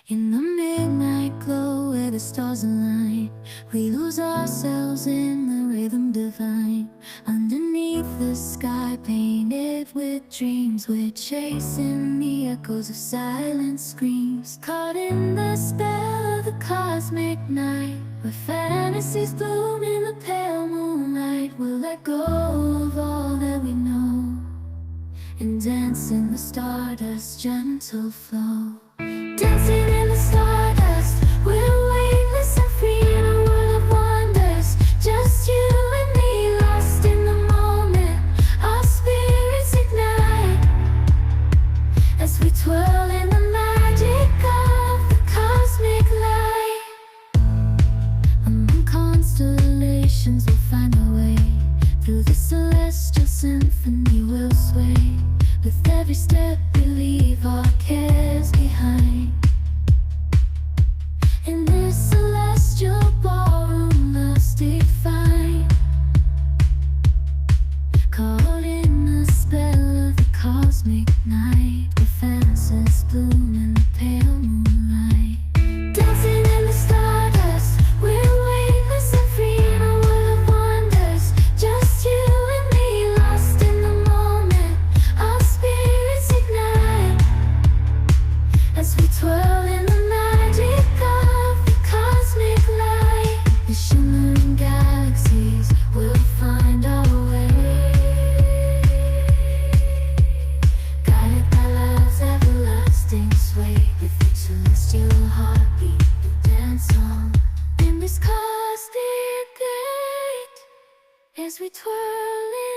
In the midnight glow where the stars align, we lose ourselves in the rhythm divine. Underneath the sky painted with dreams, we're chasing the echoes of silent screams. Caught in the spell of the cosmic night, where fantasies bloom in the pale moonlight. We'll let go of all that we know and dance in the stardust's gentle flow. Dancing in the stardust, we're weightless and free in a world of wonders. Just you and me, lost in the moment. Our spirits ignite as we twirl in the magic of the cosmic light. Among constellations we'll find our way. Through the celestial symphony we'll sway. With every step